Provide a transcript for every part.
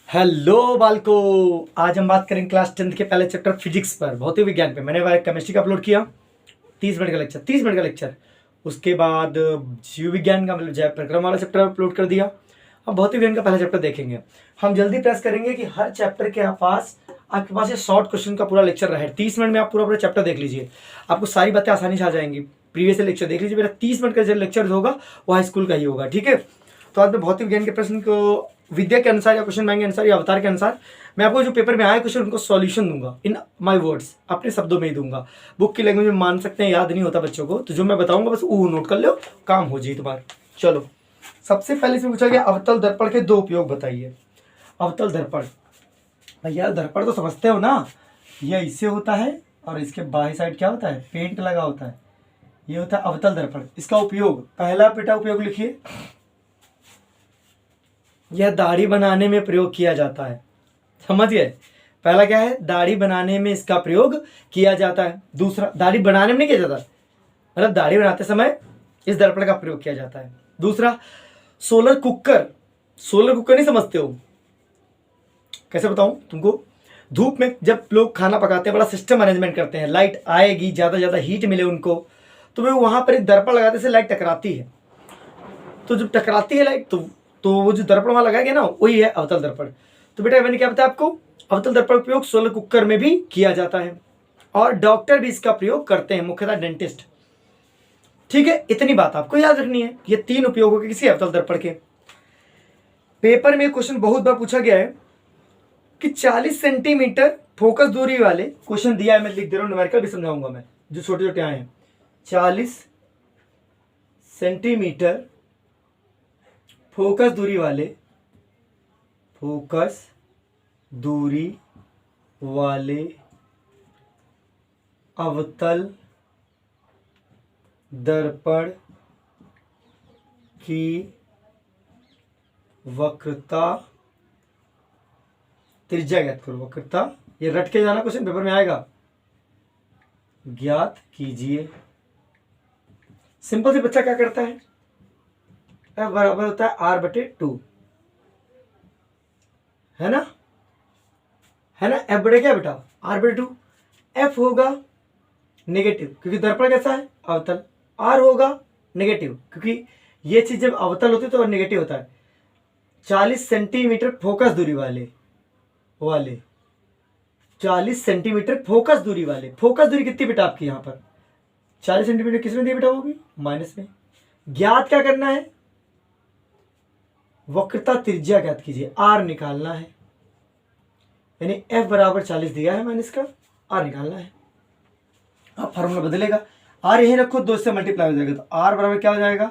Hello बालको। आज हम बात करेंगे क्लास 10th के पहले चैप्टर फिजिक्स पर, भौतिक विज्ञान पे। मैंने केमिस्ट्री का अपलोड किया 30 मिनट का लेक्चर, 30 मिनट का लेक्चर। उसके बाद जीव विज्ञान का मतलब जैव प्रक्रम वाला चैप्टर अपलोड कर दिया। अब भौतिक विज्ञान का पहला चैप्टर देखेंगे। हम जल्दी प्रेस करेंगे कि हर चैप्टर के पास आपके पास ये शॉर्ट क्वेश्चन का पूरा लेक्चर रहे। 30 मिनट में आप पूरा पूरा चैप्टर देख लीजिए, आपको सारी बातें आसानी से आ जाएंगी। प्रीवियस लेक्चर देख लीजिए, मेरा 30 मिनट का जो लेक्चर होगा वो हाई स्कूल का ही होगा, ठीक है। तो आज मैं भौतिक विज्ञान के प्रश्न को विद्या के अनुसार या क्वेश्चन बैंक के अनुसार या अवतार के अनुसार मैं आपको जो पेपर में आए क्वेश्चन उनको सॉल्यूशन दूंगा, इन माय वर्ड्स, अपने शब्दों में ही दूंगा। बुक की लैंग्वेज में मान सकते हैं, याद नहीं होता बच्चों को, तो जो मैं बताऊंगा बस वो नोट कर लो, काम हो जाए तुम्हारा। चलो, सबसे पहले इसमें पूछा गया अवतल दर्पण के दो उपयोग बताइए। अवतल दर्पण, भैया दर्पण तो समझते हो ना, ये इससे होता है और इसके बाहरी साइड क्या होता है, पेंट लगा होता है, ये होता है अवतल दर्पण। इसका उपयोग, पहला बेटा उपयोग लिखिए, यह दाढ़ी बनाने में प्रयोग किया जाता है। समझ गए, पहला क्या है, दाढ़ी बनाने में इसका प्रयोग किया जाता है। दूसरा, दाढ़ी बनाने में नहीं किया जाता, मतलब दाढ़ी बनाते समय इस दर्पण का प्रयोग किया जाता है। दूसरा, सोलर कुकर। सोलर कुकर नहीं समझते हो, कैसे बताऊं तुमको। धूप में जब लोग खाना पकाते हैं, बड़ा सिस्टम मैनेजमेंट करते हैं, लाइट आएगी, ज्यादा हीट मिले उनको, तो वे वहां पर एक दर्पण लगाते से लाइट टकराती है। तो जब टकराती है लाइट, तो वो जो दर्पण वहां लगाया गया ना, वही है अवतल दर्पण। तो बेटा मैंने क्या बताया आपको, अवतल दर्पण का उपयोग सोलर कुकर में भी किया जाता है और डॉक्टर भी इसका प्रयोग करते हैं, मुख्यतः डेंटिस्ट। ठीक है, इतनी बात आपको याद रखनी है। ये तीन उपयोग हो गए किसी अवतल दर्पण के। पेपर में क्वेश्चन बहुत बार पूछा गया है कि 40 सेंटीमीटर फोकस दूरी वाले, क्वेश्चन दिया है, मैं लिख दे रहा हूं, न्यूमेरिकल भी समझाऊंगा मैं, जो छोटे छोटे आए हैं। 40 सेंटीमीटर फोकस दूरी वाले, फोकस दूरी वाले अवतल दर्पण की वक्रता त्रिज्या ज्ञात करो। वक्रता, ये रट के जाना, क्वेश्चन पेपर में आएगा, ज्ञात कीजिए। सिंपल से बच्चा क्या करता है, F बराबर होता है R/2, है ना, है ना। F बड़े क्या बेटा, R/2। F होगा नेगेटिव क्योंकि दर्पण कैसा है, अवतल। R होगा नेगेटिव क्योंकि ये चीज जब अवतल होती है तो नेगेटिव होता है। 40 सेंटीमीटर फोकस दूरी वाले 40 सेंटीमीटर फोकस दूरी वाले, फोकस दूरी कितनी बेटा आपकी यहाँ पर 40 सेंटीमीटर, किस में दिया बेटा, वो भी माइनस में। ज्ञात क्या करना है, वक्रता त्रिज्या ज्ञात कीजिए, R निकालना है, यानी F बराबर 40 दिया है, माइनस का R निकालना है। अब फॉर्मूला बदलेगा, R यहीं रखो, 2 से मल्टीप्लाई हो जाएगा, तो R बराबर क्या हो जाएगा,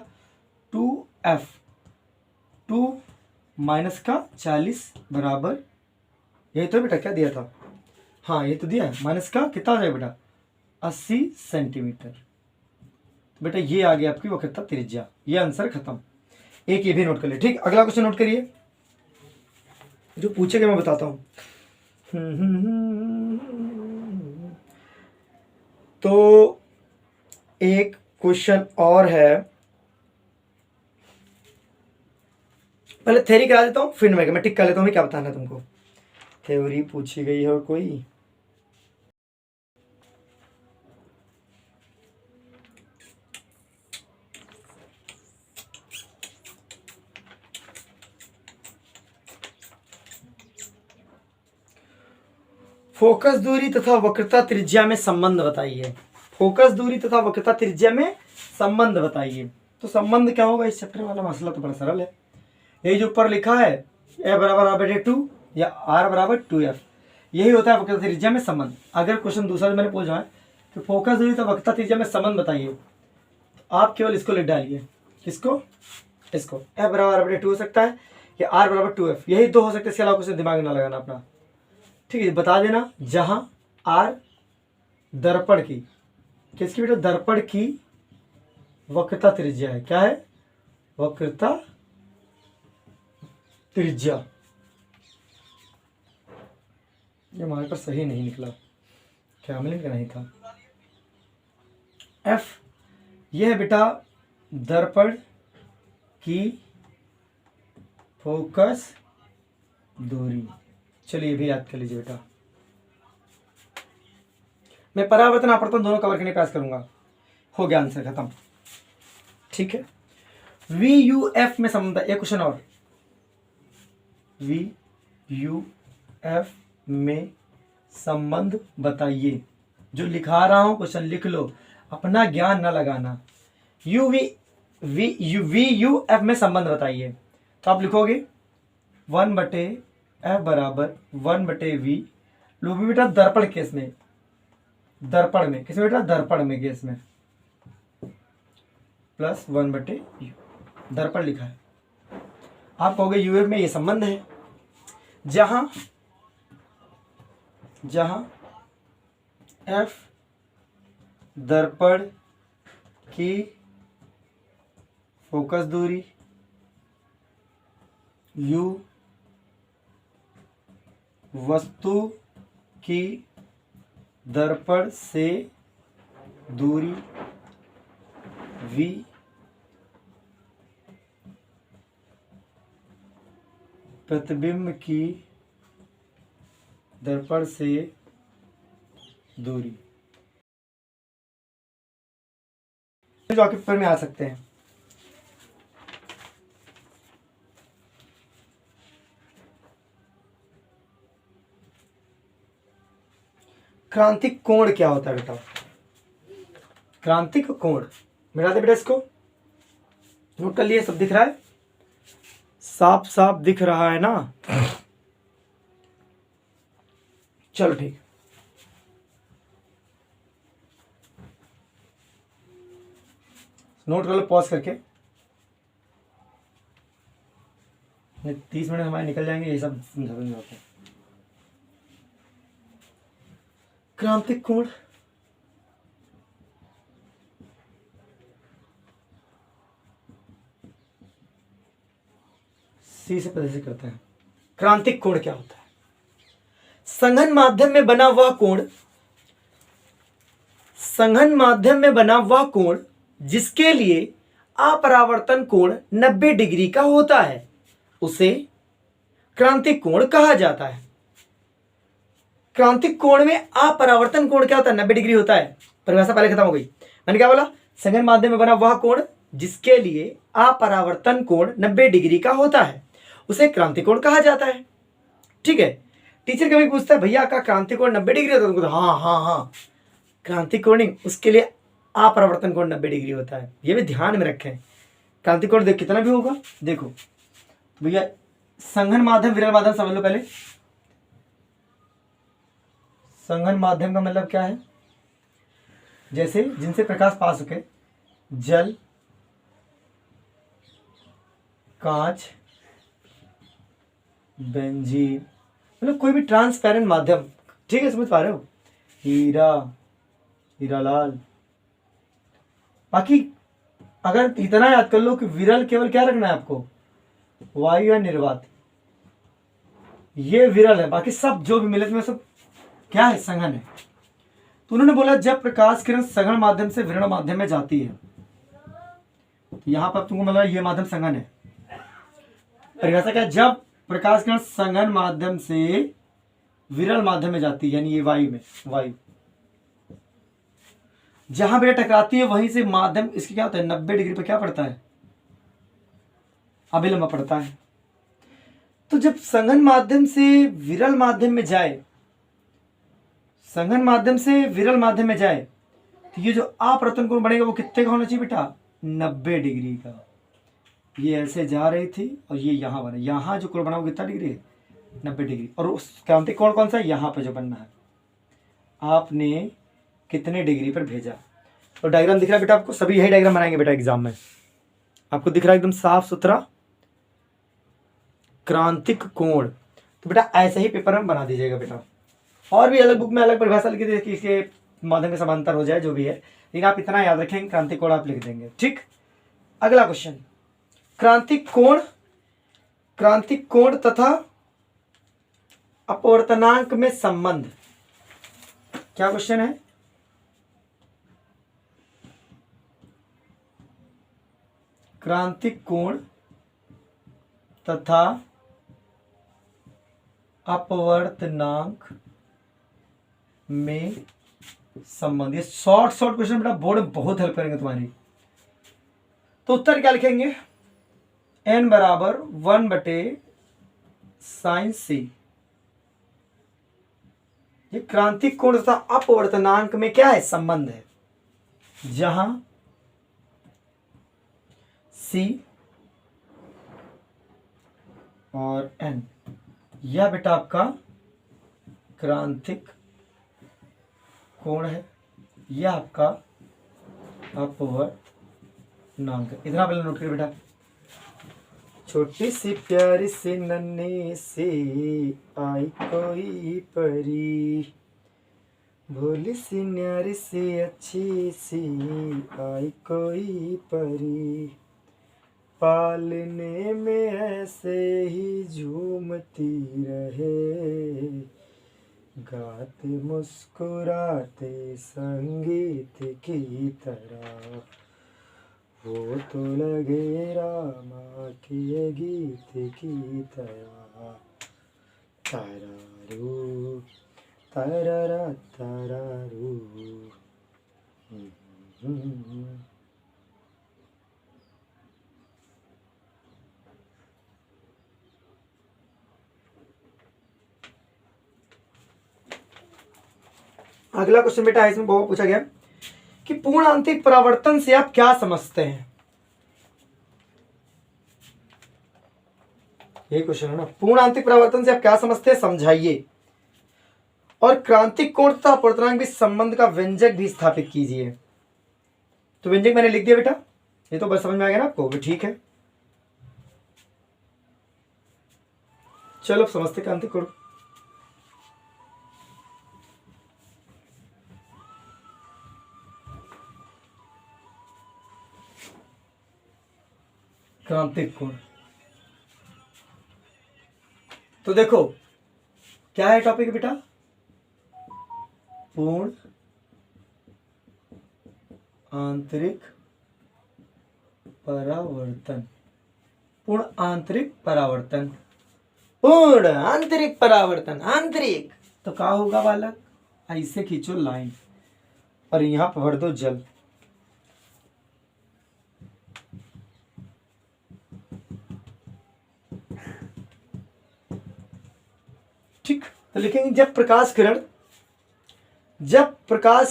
2F, 2 माइनस का 40 बराबर, यही तो बेटा क्या दिया था, हाँ ये तो दिया है, माइनस का कितना हो जाएगा बेटा, 80 सेंटीमीटर। तो बेटा ये आ गया आपकी वक्रता त्रिज्या, ये आंसर खत्म। एक ये भी नोट कर लिया, ठीक। अगला क्वेश्चन नोट करिए, जो पूछेगा मैं बताता हूं। तो एक क्वेश्चन और है, पहले थ्योरी करा देता हूं, फिर मैं टिक कर लेता हूं क्या बताना है तुमको। थ्योरी पूछी गई है और कोई, फोकस दूरी तथा वक्रता त्रिज्या में संबंध बताइए। फोकस दूरी तथा वक्रता त्रिज्या में संबंध बताइए। तो संबंध क्या होगा, इस चैप्टर वाला मसला तो बड़ा सरल है। यही जो ऊपर लिखा है, ए बराबर R/2 या R बराबर 2F, यही होता है वक्रता त्रिज्या में संबंध। अगर क्वेश्चन दूसरा मैंने पूछा है कि फोकस दूरी तथा वक्रता त्रिज्या में संबंध बताइए, तो आप केवल इसको लिख डालिए, किसको, इसको। F बराबर R/2 हो सकता है या R बराबर 2F, यही दो हो सकते हैं, इसके अलावा कुछ दिमाग ना लगाना अपना, ठीक है। बता देना, जहां R दर्पण की, किसकी बेटा, दर्पण की वक्रता त्रिज्या है, क्या है, वक्रता त्रिज्या। ये हमारे पास सही नहीं निकला, कैमलिन का नहीं था। F, यह है बेटा दर्पण की फोकस दूरी। चलिए ये भी याद कर लीजिए बेटा। मैं परावर्तन अपवर्तन दोनों कवर करने का प्रयास करूंगा। हो गया आंसर खत्म। ठीक है, वी यू एफ में संबंध। एक क्वेश्चन और, वी यू एफ में संबंध बताइए। जो लिखा रहा हूं क्वेश्चन लिख लो, अपना ज्ञान ना लगाना। वी यू एफ में संबंध बताइए, तो आप लिखोगे 1/f बराबर 1/v। लो भी बेटा दर्पण केस में, दर्पण में किसमें बेटा, दर्पण में केस में, प्लस 1/u दर्पण लिखा है। आप कहोगे यूएफ में ये संबंध है, जहां f दर्पण की फोकस दूरी, u वस्तु की दर्पण से दूरी, v प्रतिबिंब की दर्पण से दूरी, जो आपके पेपर में आ सकते हैं। क्रांतिक कोण क्या होता है बेटा? क्रांतिक कोण मिला दे बेटा, इसको नोट कर लिए। सब दिख रहा है, साफ साफ दिख रहा है ना? चलो ठीक, नोट कर लो पॉज करके। 30 मिनट हमारे निकल जाएंगे, ये सब समझाने होते हैं। क्रांतिक कोण सी से प्रदर्शित करते हैं। क्रांतिक कोण क्या होता है? संघन माध्यम में बना वह कोण, संघन माध्यम में बना वह कोण जिसके लिए अपरावर्तन कोण 90 डिग्री का होता है, उसे क्रांतिक कोण कहा जाता है। क्रांतिक कोण में अपरावर्तन कोण क्या होता है? 90 डिग्री होता है। परिभाषा पहले खत्म हो गई। मैंने क्या बोला? संघन माध्यम में बना वह कोण जिसके लिए अपरावर्तन कोण 90 डिग्री का होता है, उसे क्रांतिक कोण कहा जाता है। ठीक है, टीचर कभी पूछता है भैया का क्रांतिक कोण 90 डिग्री होता है, तो हाँ हाँ हाँ, क्रांतिक कोण उसके लिए अपरावर्तन कोण 90 डिग्री होता है। ये भी ध्यान में रखें। क्रांतिक कोण देख कितना भी होगा, देखो भैया संघन माध्यम विरल माध्यम समझ लो पहले। संघन माध्यम का मतलब क्या है? जैसे जिनसे प्रकाश पास सके, जल, कांच, बेंजीन, मतलब कोई भी ट्रांसपेरेंट माध्यम। ठीक है, समझ पा रहे हो? हीरा, हीरा लाल। बाकी अगर इतना याद कर लो कि विरल केवल क्या रखना है आपको, वायु या निर्वात, ये विरल है। बाकी सब जो भी मिले में सब क्या है? संघन है। तो उन्होंने बोला जब प्रकाश किरण सघन माध्यम से विरल माध्यम में जाती है, तो यहां पर तुमको मतलब ये माध्यम संघन है। परिभाषा क्या? जब प्रकाश किरण सघन माध्यम से विरल माध्यम में जाती है, यानी ये वायु में, वायु जहां बेटा टकराती है वहीं से माध्यम इसकी क्या होता है? 90 डिग्री पर क्या पड़ता है? अभिलंब पड़ता है। तो जब संघन माध्यम से विरल माध्यम में जाए, संघन माध्यम से विरल माध्यम में जाए, तो ये जो अपवर्तन कोण बनेगा वो कितने का होना चाहिए बेटा? 90 डिग्री का। ये ऐसे जा रही थी और ये यहां बना, यहां जो कोण बना वो कितना डिग्री है? 90 डिग्री। और उस क्रांतिक कोण कौन सा है? यहां पर जो बनना है। आपने कितने डिग्री पर भेजा? तो डायग्राम दिख रहा है बेटा आपको? सभी यही डायग्राम बनाएंगे बेटा एग्जाम में। आपको दिख रहा है एकदम साफ सुथरा क्रांतिक कोण। तो बेटा ऐसे ही पेपर में बना दीजिएगा बेटा। और भी अलग बुक में अलग परिभाषा लिख दीजिए कि इसके माध्यम के समांतर हो जाए, जो भी है, लेकिन आप इतना याद रखेंगे क्रांतिक कोण आप लिख देंगे। ठीक, अगला क्वेश्चन, क्रांतिक कोण तथा अपवर्तनांक में संबंध। क्या क्वेश्चन है? क्रांतिक कोण तथा अपवर्तनांक में संबंध। ये शॉर्ट क्वेश्चन बेटा बोर्ड में बहुत हेल्प करेंगे तुम्हारी। तो उत्तर क्या लिखेंगे, n बराबर 1/sin c। ये क्रांतिक कोण तथा अपवर्तनांक में क्या है, संबंध है, जहां c और n यह बेटा आपका क्रांतिक कोण है, यह आपका अपवर्तनांक है। इतना पहले नोट करिए बेटा। छोटी सी प्यारी सी नन्ही सी आई कोई परी, भोली सी न्यारी सी अच्छी सी आई कोई परी, पालने में ऐसे ही झूमती रहे, गाते मुस्कुराते संगीत की तरह, वो तो लगे रामा के गीत की तरह, तरारू तररा तरारू। अगला क्वेश्चन बेटा है, इसमें बहुत पूछा गया कि पूर्ण आंतरिक परावर्तन से आप क्या समझते हैं। ये क्वेश्चन है ना, पूर्ण आंतरिक परावर्तन से आप क्या समझते हैं, समझाइए। और क्रांतिक कोण तथा अपवर्तनांक भी संबंध का व्यंजक भी स्थापित कीजिए। तो व्यंजक मैंने लिख दिया बेटा, ये तो बस समझ में आ गया ना आपको, ठीक है। चलो समझते क्रांतिक कोण। क्रांतिक कोण, तो देखो क्या है टॉपिक बेटा, पूर्ण आंतरिक परावर्तन। पूर्ण आंतरिक परावर्तन, पूर्ण आंतरिक परावर्तन, आंतरिक तो क्या होगा बालक, ऐसे खींचो लाइन और यहां पर भर दो जल। ठीक, तो लिखेंगे जब प्रकाश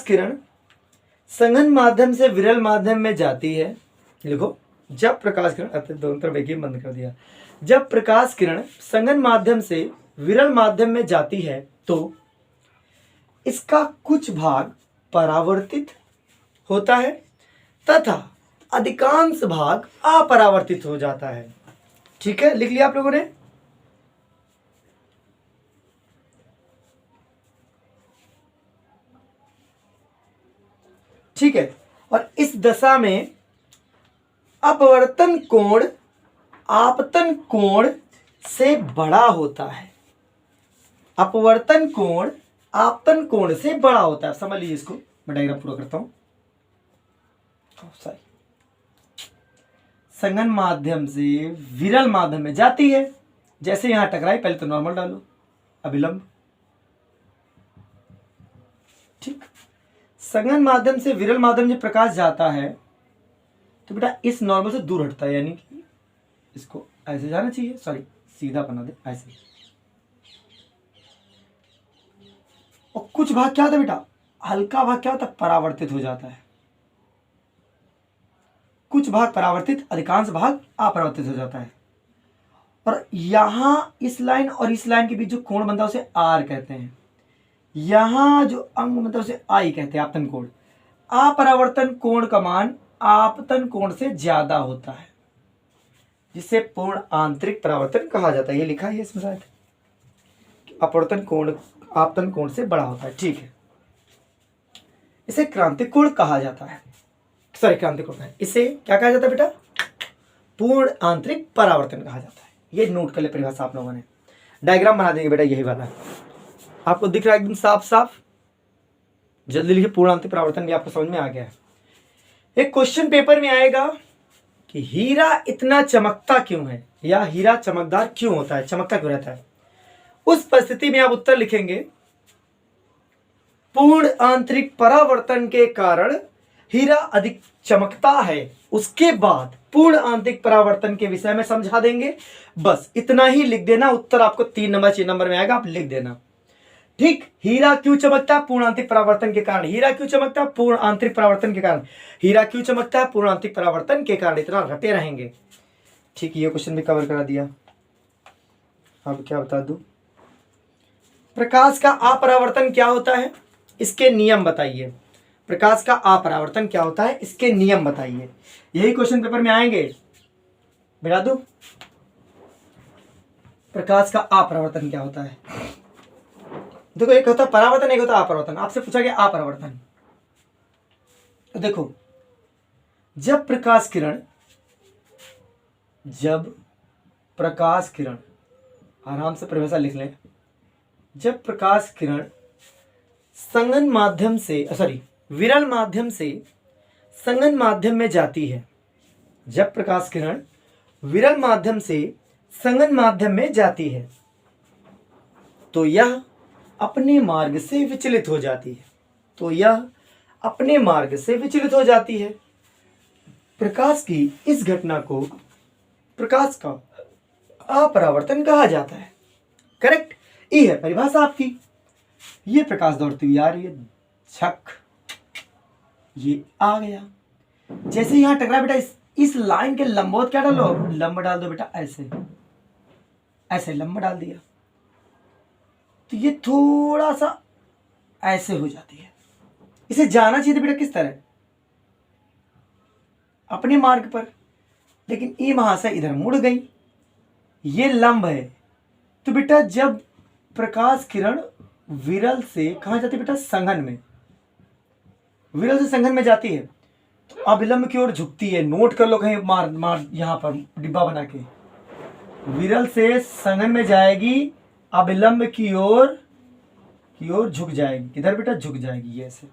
किरण संघन माध्यम से विरल माध्यम में जाती है, लिखो जब प्रकाश किरण, दोनों तरफ एक ही बंद कर दिया। जब प्रकाश किरण संघन माध्यम से विरल माध्यम में जाती है तो इसका कुछ भाग परावर्तित होता है तथा अधिकांश भाग अपरावर्तित हो जाता है। ठीक है, लिख लिया आप लोगों ने। ठीक है, और इस दशा में अपवर्तन कोण आपतन कोण से बड़ा होता है। अपवर्तन कोण आपतन कोण से बड़ा होता है। समझ लीजिए इसको, मैं डायग्राम पूरा करता हूं। संघन माध्यम से विरल माध्यम में जाती है, जैसे यहां टकराई, पहले तो नॉर्मल डालो, अभिलंब। ठीक, संघन माध्यम से विरल माध्यम में प्रकाश जाता है तो बेटा इस नॉर्मल से दूर हटता है, यानी कि इसको ऐसे जाना चाहिए, सॉरी सीधा बना दे ऐसे। और कुछ भाग क्या होता है बेटा, हल्का भाग क्या होता है, परावर्तित हो जाता है। कुछ भाग परावर्तित, अधिकांश भाग अपरावर्तित हो जाता है। और यहां इस लाइन और इस लाइन के बीच जो कोण बनता है उसे आर कहते हैं। यहां जो अंग बनता है उसे आई कहते हैं, आपतन कोण। अपरावर्तन कोण का मान आपतन कोण से ज्यादा होता है, जिसे पूर्ण आंतरिक परावर्तन कहा जाता है। ये लिखा है इसमें शायद, अपवर्तन कोण आपतन कोण से बड़ा होता है। ठीक है, इसे क्रांतिक कोण कहा जाता है, सॉरी क्रांतिक कोण है, इसे क्या कहा जाता है बेटा, पूर्ण आंतरिक परावर्तन कहा जाता है। ये नोट कर ले परिभाषा आप लोगों ने। डायग्राम बना देंगे बेटा, यही वाला आपको दिख रहा है एकदम साफ साफ। जल्दी लिखिए, पूर्ण आंतरिक परावर्तन भी आपको समझ में आ गया है। एक क्वेश्चन पेपर में आएगा कि हीरा इतना चमकता क्यों है, या हीरा चमकदार क्यों होता है, चमकता क्यों रहता है। उस परिस्थिति में आप उत्तर लिखेंगे पूर्ण आंतरिक परावर्तन के कारण हीरा अधिक चमकता है। उसके बाद पूर्ण आंतरिक परावर्तन के विषय में समझा देंगे। बस इतना ही लिख देना, उत्तर आपको 3 नंबर 6 नंबर में आएगा, आप लिख देना। ठीक, हीरा क्यों चमकता है? पूर्ण आंतरिक परावर्तन के कारण। हीरा क्यों चमकता है? पूर्ण आंतरिक परावर्तन के कारण। हीरा क्यों चमकता है? पूर्ण आंतरिक परावर्तन के कारण। इतना रटे रहेंगे। ठीक, ये क्वेश्चन भी कवर करा दिया। अब क्या बता दूं, प्रकाश का अपरावर्तन क्या होता है, इसके नियम बताइए। प्रकाश का अपरावर्तन क्या होता है, इसके नियम बताइए। यही क्वेश्चन पेपर में आएंगे। बता दूं, प्रकाश का अपरावर्तन क्या होता है। देखो, एक होता है परावर्तन, एक होता है अपरावर्तन। आपसे पूछा गया अपरावर्तन। तो देखो, जब प्रकाश किरण, आराम से परिभाषा लिख लें। जब प्रकाश किरण संघन माध्यम से विरल माध्यम से संघन माध्यम में जाती है, जब प्रकाश किरण विरल माध्यम से संघन माध्यम में जाती है तो यह अपने मार्ग से विचलित हो जाती है। प्रकाश की इस घटना को प्रकाश का अपरावर्तन कहा जाता है। करेक्ट, ये है परिभाषा आपकी। ये प्रकाश दौड़ती हुई आ रही है, छक, ये आ गया। जैसे यहां टकरा बेटा, इस लाइन के लंबवत क्या डालो, लंब डाल दो बेटा। ऐसे लंब डाल दिया तो ये थोड़ा सा ऐसे हो जाती है। इसे जाना चाहिए था बेटा किस तरह, अपने मार्ग पर, लेकिन ये वहां से इधर मुड़ गई। ये लंब है। तो बेटा जब प्रकाश किरण विरल से कहां जाती है बेटा, संघन में। विरल से संघन में जाती है तो अभिलंब की ओर झुकती है। नोट कर लो कहीं, मार यहां पर डिब्बा बना के। विरल से संघन में जाएगी, अभिलंब की ओर झुक जाएगी। किधर बेटा, झुक जाएगी। ये ऐसे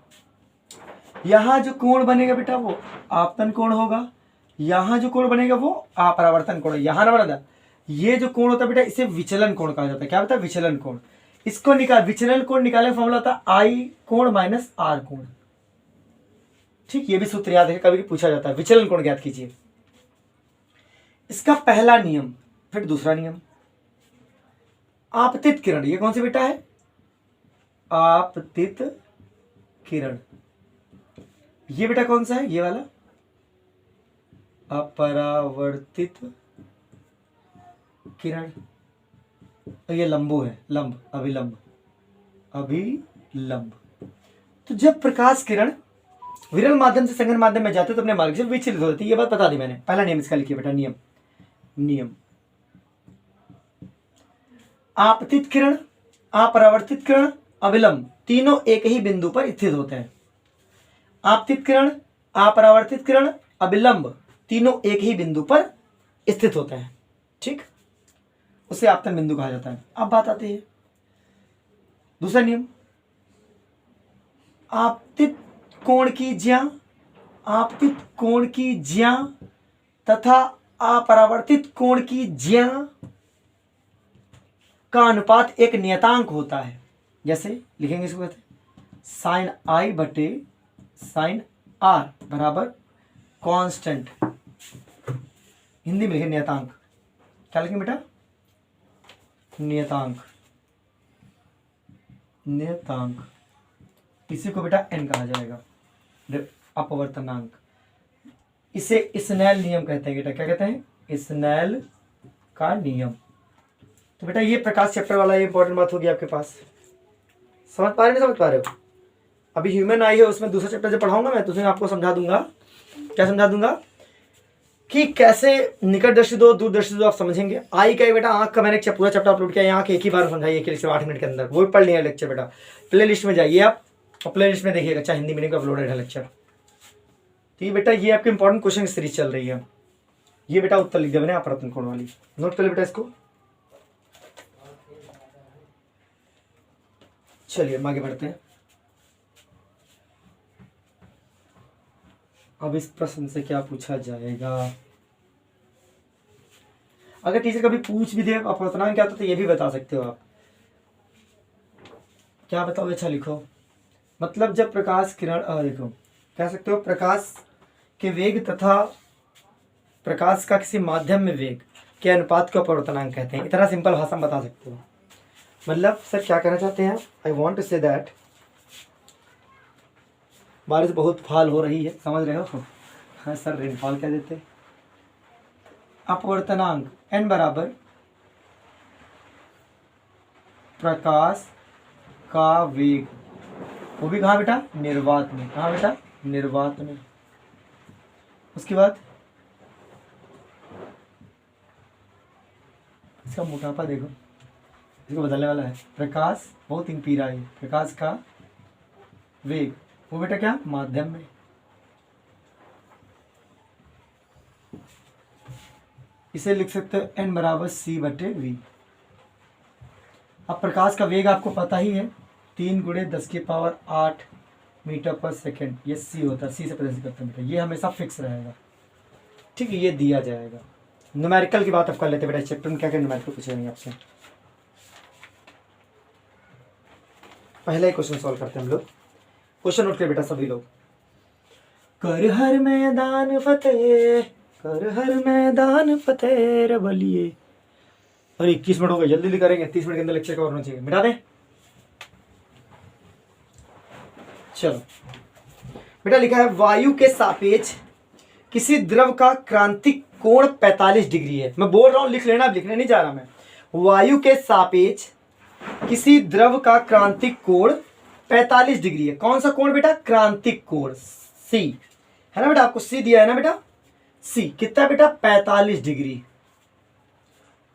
यहां जो कोण बनेगा बेटा वो आपतन कोण होगा। यहां जो कोण बनेगा वो अपरावर्तन कोण। यहां ना बना, ये जो कोण होता है बेटा इसे विचलन कोण कहा जाता है। क्या होता है, विचलन कोण। इसको विचलन कोण निकालने का फॉर्मूला था आई कोण माइनस आर कोण। ठीक, ये भी सूत्र याद है, कभी पूछा जाता है। विचलन कोण ज्ञात कीजिए, इसका पहला नियम। फिर दूसरा नियम, आपतित किरण। ये कौन सी बेटा है, आपतित किरण। ये बेटा कौन सा है, ये वाला अपरावर्तित किरण। और ये लंबो है, लंब, अभिलंब। तो जब प्रकाश किरण विरल माध्यम से संघन माध्यम में जाते तो अपने मार्ग से विचलित हो जाती है। ये बात बता दी मैंने। पहला नियम इसका लिखिए बेटा, नियम। आपतित किरण, अपरावर्तित किरण, अभिलंब, तीनों एक ही बिंदु पर स्थित होते हैं। आपतित किरण, अपरावर्तित किरण, अभिलंब, तीनों एक ही बिंदु पर स्थित होते हैं। ठीक, उसे आपतन बिंदु कहा जाता है। अब बात आती है दूसरा नियम, आपतित कोण की ज्या तथा अपरावर्तित कोण की ज्या का अनुपात एक नियतांक होता है। जैसे लिखेंगे इसको, कहते हैं साइन आई बटे साइन आर बराबर कांस्टेंट। हिंदी में लिखे नियतांक। क्या लिखेंगे बेटा, नियतांक। इसी को बेटा एन कहा जाएगा, अपवर्तनांक। इसे स्नेल नियम कहते हैं बेटा। क्या कहते हैं, स्नेल का नियम। तो बेटा ये प्रकाश चैप्टर वाला ये इंपॉर्टेंट बात होगी आपके पास। समझ पा रहे नहीं समझ पा रहे हो? अभी ह्यूमन आई है, उसमें दूसरा चैप्टर जब पढ़ाऊंगा मैं तो उसमें आपको समझा दूंगा। क्या समझा दूंगा कि कैसे निकट दृष्टि दो, दूरदृष्टि दो, आप समझेंगे। आई का बेटा आंख का मैंने पूरा चैप्टर अपलोड किया, यहाँ के एक ही बार समझाइए कि 8 मिनट के अंदर, वो भी पढ़ लिया लेक्चर बेटा। प्ले लिस्ट में जाइए आप, और प्ले लिस्ट में देखिएगा, अच्छा हिंदी मीडियम का अपलोडेड है लेक्चर। तो ये बेटा ये आपके इंपॉर्टेंट क्वेश्चन सीरीज चल रही है। ये बेटा उत्तर लिख दिया मैंने अपवर्तन कोण वाली, नोट कर ले बेटा इसको। चलिए हम आगे बढ़ते हैं। अब इस प्रश्न से क्या पूछा जाएगा, अगर टीचर कभी पूछ भी दे अपवर्तनांक क्या होता है तो ये भी बता सकते हो आप। क्या बताओ, अच्छा लिखो। मतलब जब प्रकाश किरण देखो कह सकते हो प्रकाश के वेग तथा प्रकाश का किसी माध्यम में वेग के अनुपात को अपवर्तनांक कहते हैं। इतना सिंपल भाषा में बता सकते हो। मतलब सर क्या कहना चाहते हैं, I want to say that, बारिश बहुत फाल हो रही है, समझ रहे हो। हाँ सर रेनफॉल कह देते। अपवर्तनांक n बराबर प्रकाश का वेग, वो भी कहाँ बेटा, निर्वात में। कहाँ बेटा, निर्वात में। उसके बाद इसका मोटापा देखो, इसको बदलने वाला है। प्रकाश बहुत इंपीरा है, प्रकाश का वेग वो बेटा क्या, माध्यम में। इसे लिख सकते हो n बराबर c बटे वी। अब प्रकाश का वेग आपको पता ही है, 3 × 10⁸ मीटर पर सेकेंड, ये c होता है, c से प्रदर्शित करते हैं बेटा, ये हमेशा फिक्स रहेगा। ठीक है, ये दिया जाएगा। न्यूमेरिकल की बात अब कर लेते हैं बेटा, चैप्टर में क्या क्या न्यूमेरिकल पूछेंगे आपसे। पहला ही क्वेश्चन सॉल्व करते हैं हम लोग। क्वेश्चन नोट करिए बेटा सभी लोग। कर हर मैदान फतेह, कर हर मैदान फतेह रे बलिए। अरे 21 मिनट हो गए, जल्दी करेंगे, 30 मिनट के अंदर लेक्चर कवर होना चाहिए। मिटा दें, चलो बेटा। लिखा है वायु के सापेक्ष किसी द्रव का क्रांतिक कोण 45 डिग्री है। मैं बोल रहा हूं लिख लेना, लिखने नहीं जा रहा मैं। वायु के सापेक्ष किसी द्रव का क्रांतिक कोण 45 डिग्री है। कौन सा कोण बेटा, क्रांतिक कोण, सी है ना बेटा, आपको सी दिया है ना बेटा, सी कितना बेटा, 45 डिग्री।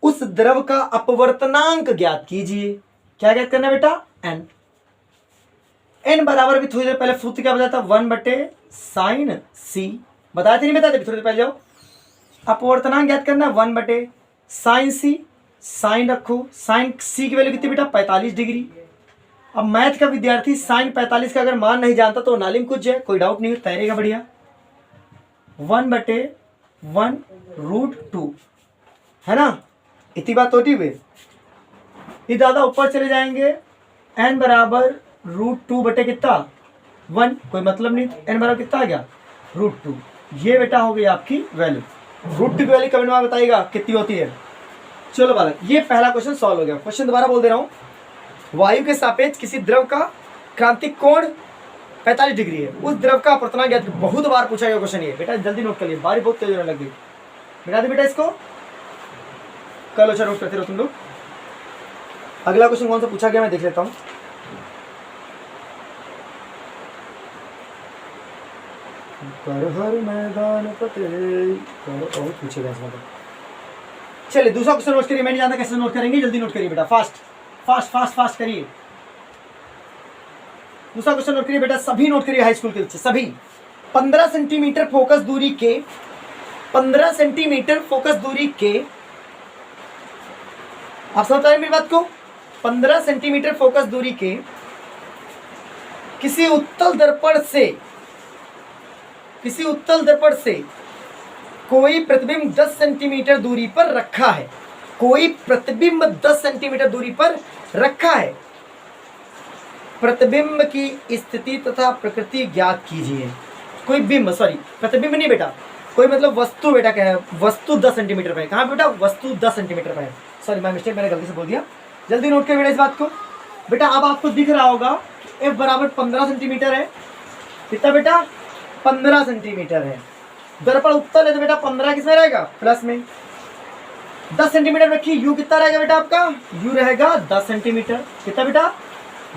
उस द्रव का अपवर्तनांक ज्ञात कीजिए। क्या ज्ञात करना बेटा, एन। एन बराबर भी थोड़ी देर पहले सूत्र क्या बताया था, 1/sin सी बताया थे, नहीं बताते, थोड़ी देर पहले जाओ। अपवर्तनांक ज्ञात करना 1/sin सी, साइन रखो, साइन सी की वैल्यू कितनी बेटा, 45 डिग्री। अब मैथ का विद्यार्थी साइन 45 का अगर मान नहीं जानता तो नाली में कूद जाए, कोई डाउट नहीं, तैरेगा बढ़िया। 1/1√2 है ना, इतनी बात होती हुई। ये दादा ऊपर चले जाएंगे, n बराबर √2 बटे कितना, 1, कोई मतलब नहीं, n बराबर कितना आ गया, √2। ये बेटा हो गई आपकी वैल्यू। √2 की वैल्यू कमेंट में बताइएगा कितनी होती है। चलो बालक, ये पहला क्वेश्चन सॉल्व हो गया। क्वेश्चन दोबारा बोल दे रहा हूं, वायु के सापेक्ष किसी द्रव का क्रांतिक कोण 45 डिग्री है, उस द्रव का अपवर्तनांक ज्ञात। बहुत बार पूछा गया क्वेश्चन ये बेटा, जल्दी नोट कर लिए, बारी बहुत तेज होने लग गई। मिटा दे बेटा इसको, कल अच्छा नोट करते रहो तुम लोग। अगला क्वेश्चन कौन सा पूछा गया मैं देख लेता हूं। कर हर मैदान फतेह, बहुत पूछेगा इसमें। चलिए दूसरा क्वेश्चन नोट करिए, मैं नहीं जानता कैसे नोट करेंगे, जल्दी नोट करिए बेटा, फास्ट फास्ट फास्ट फास्ट करिए। दूसरा क्वेश्चन नोट करिए बेटा, सभी नोट करिए, हाई स्कूल के बच्चे सभी। 15 सेंटीमीटर फोकस दूरी के, 15 सेंटीमीटर फोकस दूरी के, आप समझ पा रहे मेरी बात को, 15 सेंटीमीटर फोकस दूरी के किसी उत्तल दर्पण से, किसी उत्तल दर्पण से कोई प्रतिबिंब 10 सेंटीमीटर दूरी पर रखा है। कोई प्रतिबिंब 10 सेंटीमीटर दूरी पर रखा है। प्रतिबिंब की स्थिति तथा प्रकृति ज्ञात कीजिए। कोई बिंब, सॉरी प्रतिबिंब नहीं बेटा, कोई मतलब वस्तु बेटा, क्या है, वस्तु 10 सेंटीमीटर पर है। कहाँ बेटा, वस्तु 10 सेंटीमीटर पर है। सॉरी माय मिस्टेक, मैंने गलती से बोल दिया। जल्दी नोट करिए बेटा इस बात को। बेटा अब आपको दिख रहा होगा F बराबर 15 सेंटीमीटर है। कितना बेटा, 15 सेंटीमीटर है। दर्पण उत्तल है तो बेटा 15 किसमें रहेगा, प्लस में। 10 सेंटीमीटर रखिए, यू कितना रहेगा बेटा आपका, यू रहेगा 10 सेंटीमीटर। कितना बेटा,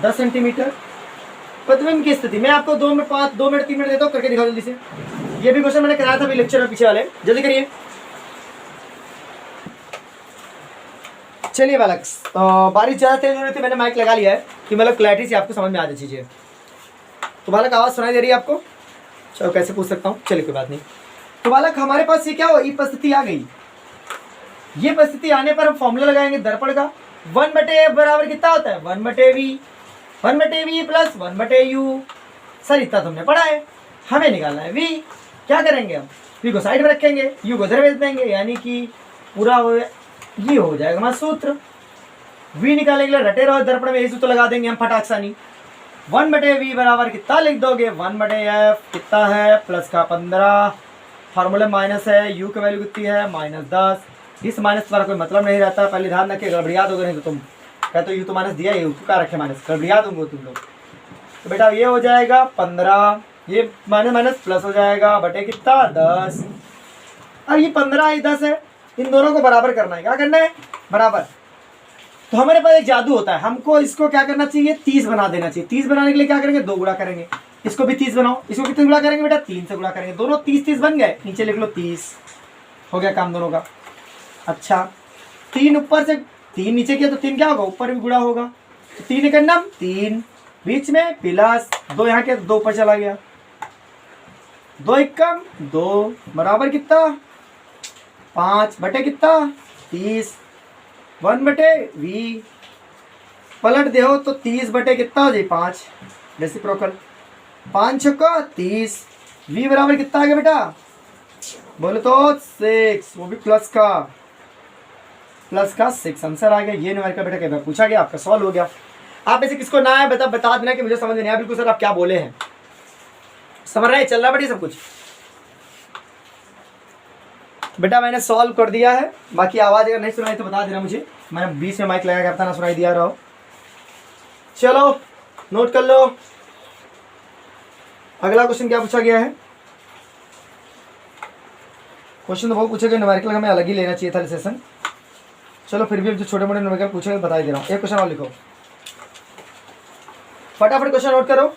10 सेंटीमीटर। प्रतिबिंब की स्थिति मैं आपको 2 मिनट 3 मिनट देता हूँ, करके दिखाओ जल्दी से। ये भी क्वेश्चन मैंने कराया था अभी लेक्चर में पीछे वाले, जल्दी करिए। चलिए बालक, बारिश ज़्यादा तेज हो रही थी, मैंने माइक लगा लिया है कि मतलब क्लैरिटी से आपको समझ में आ जाए चीज़ें। तो बालक आवाज़ सुनाई दे रही है आपको, चलो कैसे पूछ सकता हूँ, चलिए कोई बात नहीं। तो बालक हमारे पास ये क्या हो, ये परिस्थिति आ गई। ये परिस्थिति आने पर हम फॉर्मूला लगाएंगे दर्पण का। 1/F बराबर कितना होता है, 1/V, 1/V plus 1/U। Sir इतना तुमने पढ़ा है, हमें निकालना है V। क्या करेंगे हम, V को साइड में रखेंगे, U को इधर भेज देंगे, यानी कि पूरा ये हो जाएगा हमारा सूत्र। v निकालने के लिए रटे रहो दर्पण में, यही सूत्र लगा देंगे हम फटाक सानी। 1/v बराबर कितना लिख दोगे, 1/f कितना है प्लस का 15, फार्मूले माइनस है, u की वैल्यू कितनी है -10। इस माइनस तुम्हारा कोई मतलब नहीं रहता, पहले ध्यान रखिए गड़बड़िया दोगे नहीं तो तुम कहते हो यू तो माइनस दिया, यू का रखे माइनस, गड़बड़िया दूंगे तुम लोग। तो बेटा ये हो जाएगा 15, ये माइनस माइनस प्लस हो जाएगा बटे कितना 10। अब ये 15 ये 10 है, इन दोनों को बराबर करना है। क्या करना है, बराबर। तो हमारे पास एक जादू होता है, हमको इसको क्या करना चाहिए 30 बना देना चाहिए। 30 बनाने के लिए क्या करेंगे, 2 गुणा करेंगे। इसको भी 30 बनाओ, इसको कितने गुणा करेंगे बेटा 3 से गुणा करेंगे। दोनों 30 बन गए, नीचे लिख लो 30, हो गया काम दोनों का। अच्छा 3 ऊपर से 3 नीचे किया तो 3 क्या होगा, ऊपर भी गुणा होगा। तो 3 एक नम 3, बीच में प्लस 2, यहाँ के 2 ऊपर चला गया, 2 एक कम 2 बराबर कितना 5 बटे कितना 30, 1/v पलट दो तो 30 बटे कितना हो जाए 5, रेसिप्रोकल 5 छक्का 30, v बराबर कितना आ गया बेटा, बोले तो 6, वो भी प्लस का 6 आंसर आ गया। ये न्यूमेरिकल बेटा कहता पूछा गया, आपका सॉल्व हो गया। आप ऐसे किसको ना है बता देना कि मुझे समझ नहीं आया बिल्कुल सर आप क्या बोले हैं, समझ रहे हैं, चल रहा है बेटा सब कुछ। बेटा मैंने सॉल्व कर दिया है, बाकी आवाज़ अगर नहीं सुनाई तो बता देना मुझे, मैंने बीच में माइक लगा करता ना सुनाई दिया रहो। चलो नोट कर लो, अगला क्वेश्चन क्या पूछा गया है। क्वेश्चन तो बहुत पूछे गए, न्यूमेरिकल हमें अलग ही लेना चाहिए था सेशन। चलो फिर भी जो छोटे मोटे न्यूमेरिकल पूछे बता ही दे रहा हूँ। एक क्वेश्चन और लिखो, फटाफट क्वेश्चन नोट करो।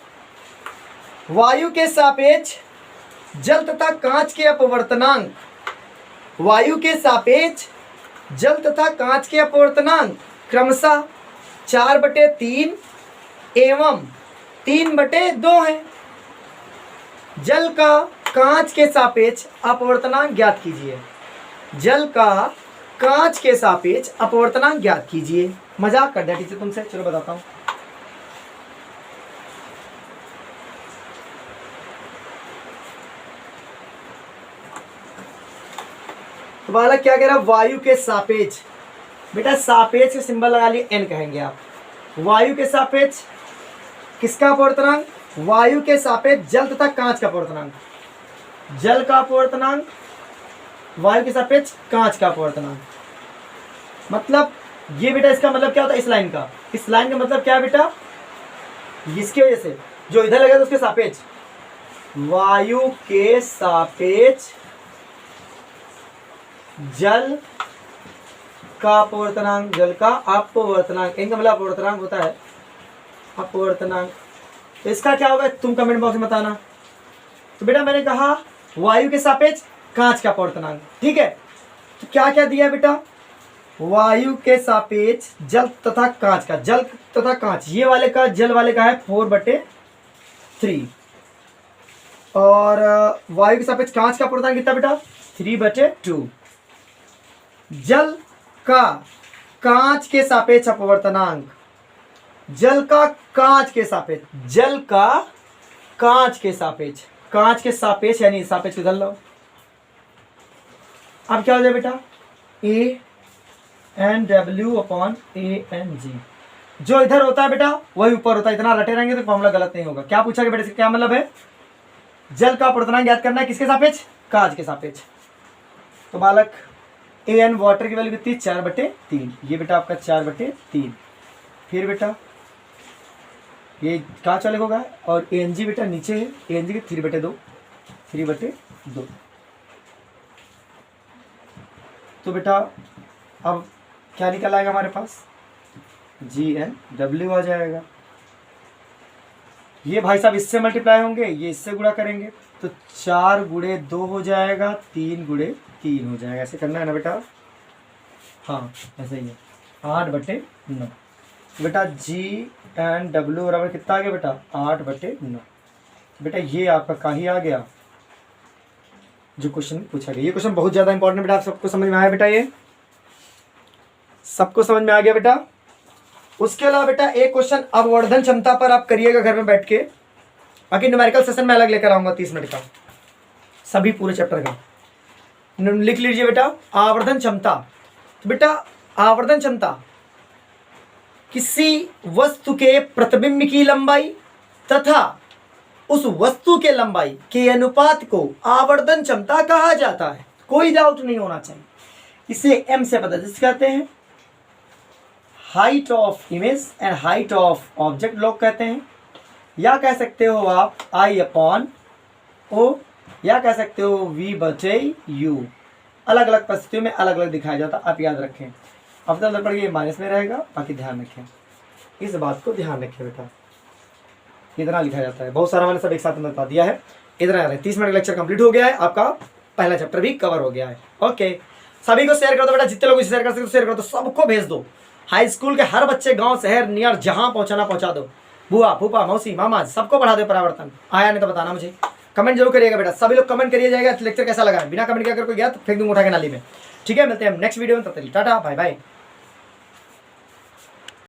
वायु के सापेक्ष जल तथा कांच के अपवर्तनांक, वायु के सापेक्ष जल तथा कांच के अपवर्तनांक क्रमशः 4/3 एवं 3/2 है। जल का कांच के सापेक्ष अपवर्तनांक ज्ञात कीजिए। जल का कांच के सापेक्ष अपवर्तनांक ज्ञात कीजिए। मजाक कर दिया टीचर तुमसे, चलो बताता हूं। तो बालक क्या कह रहा है, वायु के सापेक्ष, बेटा सापेक्ष के सिंबल लगा लिए n कहेंगे आप। वायु के सापेक्ष किसका अपवर्तनांक, वायु के सापेक्ष जल तथा कांच का अपवर्तनांक, जल का अपवर्तनांक वायु के सापेक्ष कांच का अपवर्तनांक। मतलब ये बेटा इसका मतलब क्या होता है, इस लाइन का, इस लाइन का मतलब क्या है बेटा, इसकी वजह से जो इधर लगा था उसके सापेक्ष, वायु के सापेक्ष जल का अपवर्तनांक, जल का अपवर्तनांक, इनका मतलब अपवर्तनांक होता है अपवर्तनांक। तो इसका क्या होगा तुम कमेंट बॉक्स में बताना। तो बेटा मैंने कहा वायु के सापेक्ष कांच का अपवर्तनांक, ठीक है। तो क्या क्या दिया बेटा, वायु के सापेक्ष जल तथा कांच का, जल तथा कांच, ये वाले का जल वाले का है 4/3 और वायु के सापेक्ष कांच का अपवर्तनांक कितना बेटा 3/2। जल का कांच के सापेक्ष अपवर्तनांक, जल का कांच के सापेक्ष, जल का कांच के सापेक्ष, कांच के सापेक्ष यानी सापेक्ष इधर लो। अब क्या हो जाए बेटा ANW/ANG, जो इधर होता है बेटा वही ऊपर होता है, इतना रटे रहेंगे तो फॉर्मूला गलत नहीं होगा। क्या पूछा गया बेटा, क्या मतलब है, जल का अपवर्तनांक ज्ञात करना है किसके सापेक्ष, कांच के सापेक्ष। तो बालक AN वाटर की वैल्यू कितनी 4/3, ये बेटा आपका 4/3। फिर बेटा ये कांच वाले होगा और ANG बेटा नीचे है, ANG के 3/2। तो बेटा अब क्या निकल आएगा हमारे पास, GNW आ जाएगा। ये भाई साहब इससे मल्टीप्लाई होंगे, ये इससे गुणा करेंगे तो 4 × 2 हो जाएगा, 3 × 3 हो जाएगा। ऐसे करना है ना बेटा, हाँ ऐसे ही है 8/9। बेटा GNW बराबर कितना आ गया बेटा 8/9। बेटा ये आपका काही आ गया जो क्वेश्चन पूछा गया। ये क्वेश्चन बहुत ज़्यादा इंपॉर्टेंट बेटा, आप सबको समझ में आया बेटा, ये सबको समझ में आ गया बेटा। उसके अलावा बेटा एक क्वेश्चन अववर्धन क्षमता पर आप करिएगा घर में बैठ के, बाकी न्यूमेरिकल सेशन में अलग लेकर आऊंगा 30 मिनट का, सभी पूरे चैप्टर का। लिख लीजिए बेटा आवर्धन क्षमता। तो बेटा आवर्धन क्षमता किसी वस्तु के प्रतिबिंब की लंबाई तथा उस वस्तु के लंबाई के अनुपात को आवर्धन क्षमता कहा जाता है। कोई डाउट नहीं होना चाहिए। इसे m से पता जिसे कहते हैं height of image and height of object लोग कहते हैं, या कह सकते हो आप I/O, या कह सकते हो V/U। अलग अलग परिस्थितियों में अलग अलग दिखाया जाता, आप याद रखें। अब तो पड़ गई माइनस में रहेगा, बाकी ध्यान रखें, इस बात को ध्यान रखें बेटा। इतना लिखा जाता है, बहुत सारा मैंने सब एक साथ में बता दिया है। इतना याद है। 30 मिनट का लेक्चर कंप्लीट हो गया है, आपका पहला चैप्टर भी कवर हो गया है। ओके, सभी को शेयर कर दो बेटा, जितने लोग शेयर कर सकते हो शेयर कर दो, सबको भेज दो। हाई स्कूल के हर बच्चे, गांव शहर नियर जहां पहुंचाना पहुंचा दो। बुआ फूफा मौसी मामा सबको बढ़ा दो। परिवर्तन आया नहीं तो बताना मुझे, कमेंट जरूर करिएगा बेटा। सभी लोग कमेंट करिए जाएगा लेक्चर कैसा लगा। बिना कमेंट किया अगर कोई गया तो फेंक दूंगा उठा के नाली में। ठीक है, मिलते हैं नेक्स्ट वीडियो में, तब तक टाटा बाय बाय।